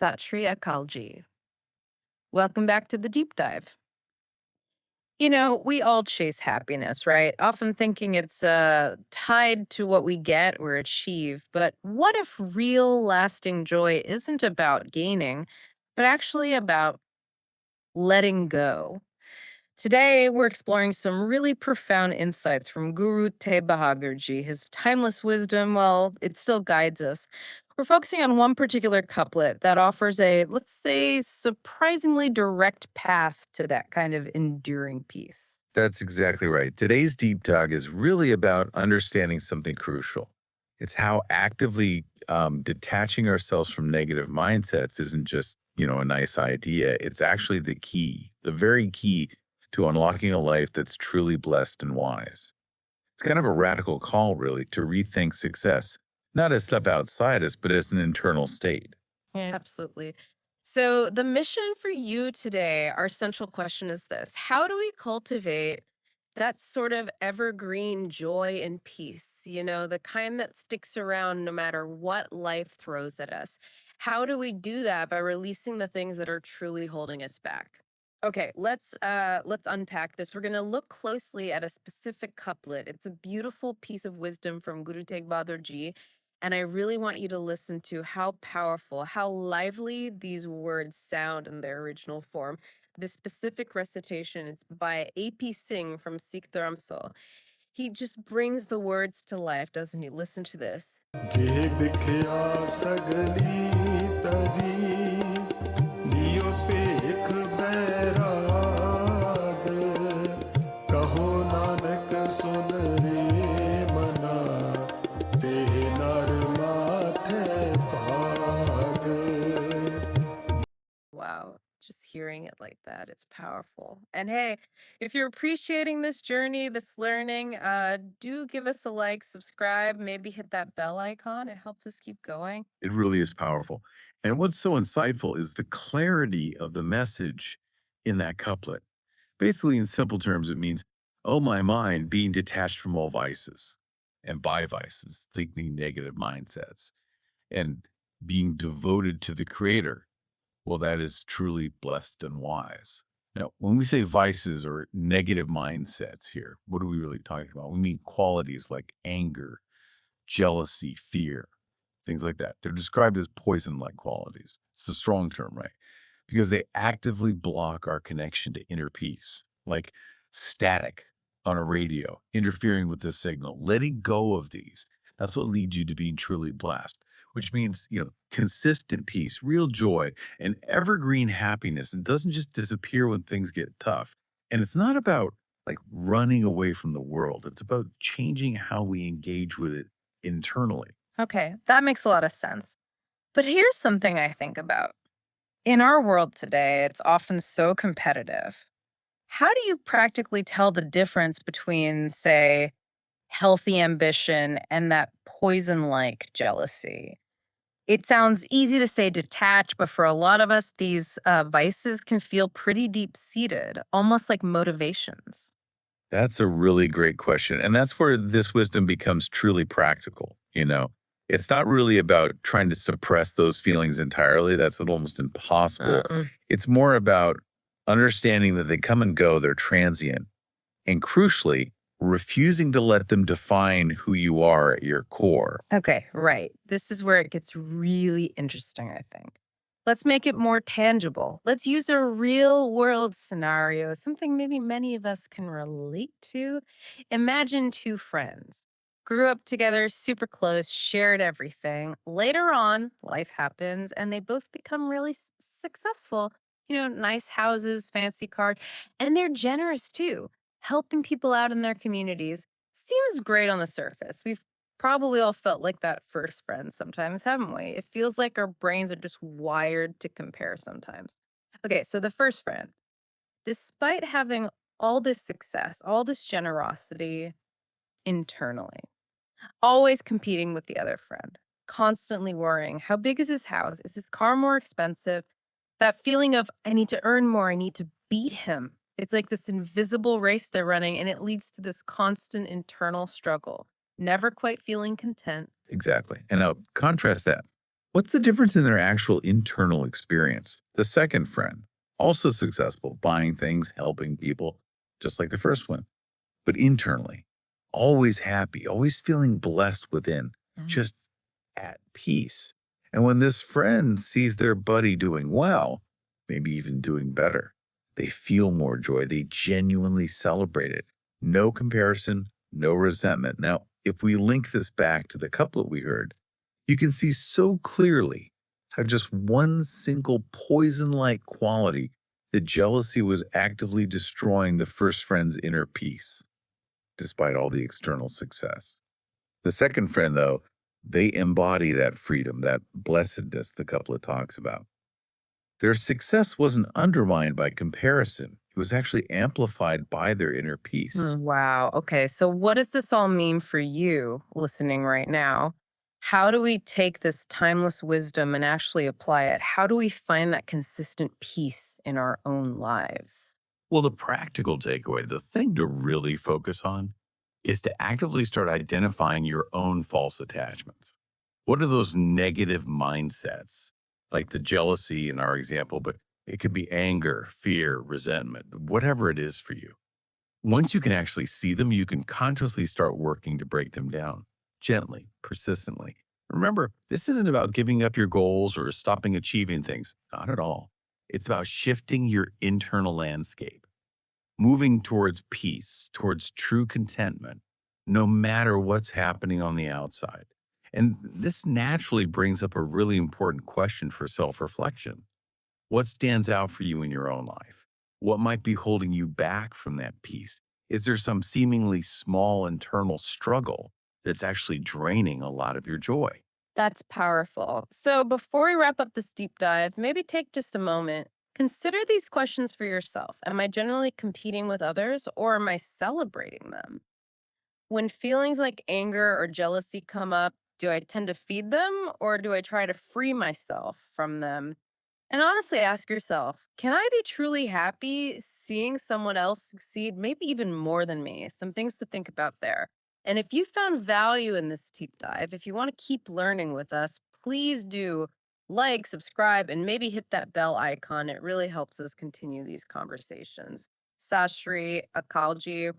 Satri Akalji. Welcome back to the deep dive. We all chase happiness, right? Often thinking it's tied to what we get or achieve. But what if real lasting joy isn't about gaining, but actually about letting go? Today, we're exploring some really profound insights from Guru Tegh Bahadur Ji. His timeless wisdom, well, it still guides us. We're focusing on one particular couplet that offers a, let's say, surprisingly direct path to that kind of enduring peace. That's exactly right. Today's deep dive is really about understanding something crucial. It's how actively detaching ourselves from negative mindsets isn't just, a nice idea. It's actually the key, the very key to unlocking a life that's truly blessed and wise. It's kind of a radical call, really, to rethink success, not as stuff outside us, but as an internal state. Yeah. Absolutely. So, the mission for you today, our central question is this: how do we cultivate that sort of evergreen joy and peace, the kind that sticks around no matter what life throws at us? How do we do that by releasing the things that are truly holding us back? Okay, let's unpack this. We're going to look closely at a specific couplet. It's a beautiful piece of wisdom from Guru Tegh Bahadur Ji, and I really want you to listen to how powerful, how lively these words sound in their original form. This specific recitation is by A.P. Singh from Sikh Dharamsal. He just brings the words to life, doesn't he? Listen to this. ਜੇ ਵਿਖਿਆ ਸਗਲੀ ਤਜੀ ਨਿਉ ਭੇਖ ਬੈਰਾਗ ਕਹੋ ਨਾਨਕ ਸੁਨ ਰੇ ਮਨਾ ਤੇ ਨਰ ਮਾਥੇ ਭਾਗ Wow. Just hearing it like that, it's powerful. And hey, if you're appreciating this journey, this learning, do give us a like, subscribe, maybe hit that bell icon. It helps us keep going. It really is powerful. And what's so insightful is the clarity of the message in that couplet. Basically, in simple terms, it means, oh, my mind being detached from all vices and by vices, thinking negative mindsets, and being devoted to the creator. Well, that is truly blessed and wise. Now, when we say vices or negative mindsets here, what are we really talking about? We mean qualities like anger, jealousy, fear, things like that. They're described as poison-like qualities. It's a strong term, right? Because they actively block our connection to inner peace, like static on a radio, interfering with the signal. Letting go of these, that's what leads you to being truly blessed, which means, consistent peace, real joy, and evergreen happiness. It doesn't just disappear when things get tough. And it's not about like running away from the world. It's about changing how we engage with it internally. Okay, that makes a lot of sense. But here's something I think about. In our world today, it's often so competitive. How do you practically tell the difference between, say, healthy ambition and that poison like jealousy? It sounds easy to say detach, but for a lot of us, these vices can feel pretty deep seated, almost like motivations. That's a really great question. And that's where this wisdom becomes truly practical. It's not really about trying to suppress those feelings entirely. That's almost impossible. Uh, It's more about understanding that they come and go, they're transient, and crucially, refusing to let them define who you are at your core. Okay, right. This is where it gets really interesting, I think. Let's make it more tangible. Let's use a real world scenario, something maybe many of us can relate to. Imagine two friends, grew up together, super close, shared everything. Later on, life happens and they both become really successful. Nice houses, fancy cars, and they're generous too, helping people out in their communities. Seems great on the surface. We've probably all felt like that first friend sometimes, haven't we? It feels like our brains are just wired to compare sometimes. Okay, so the first friend, despite having all this success, all this generosity internally, always competing with the other friend, constantly worrying, how big is his house? Is his car more expensive? That feeling of, I need to earn more, I need to beat him. It's like this invisible race they're running, and it leads to this constant internal struggle, never quite feeling content. Exactly. And now contrast that What's the difference in their actual internal experience? The second friend, also successful, buying things, helping people, just like the first one, but internally, always happy, always feeling blessed within, Mm. just at peace. And when this friend sees their buddy doing well, maybe even doing better, they feel more joy. They genuinely celebrate it. No comparison, no resentment. Now, if we link this back to the couplet we heard, you can see so clearly how just one single poison like quality, the jealousy was actively destroying the first friend's inner peace, despite all the external success. The second friend, though, they embody that freedom, that blessedness the couplet talks about. Their success wasn't undermined by comparison, it was actually amplified by their inner peace. Wow. Okay. So, what does this all mean for you listening right now? How do we take this timeless wisdom and actually apply it? How do we find that consistent peace in our own lives? Well, the practical takeaway, the thing to really focus on, is to actively start identifying your own false attachments. What are those negative mindsets, like the jealousy in our example, but it could be anger, fear, resentment, whatever it is for you. Once you can actually see them, you can consciously start working to break them down gently, persistently. Remember, this isn't about giving up your goals or stopping achieving things. Not at all. It's about shifting your internal landscape, moving towards peace, towards true contentment, no matter what's happening on the outside. And this naturally brings up a really important question for self reflection. What stands out for you in your own life? What might be holding you back from that peace? Is there some seemingly small internal struggle that's actually draining a lot of your joy? That's powerful. So, before we wrap up this deep dive, maybe take just a moment. Consider these questions for yourself. Am I generally competing with others or am I celebrating them? When feelings like anger or jealousy come up, do I tend to feed them or do I try to free myself from them? And honestly, ask yourself, can I be truly happy seeing someone else succeed, maybe even more than me? Some things to think about there. And if you found value in this deep dive, if you want to keep learning with us, please do like, subscribe, and maybe hit that bell icon. It really helps us continue these conversations. Sashri Akalji,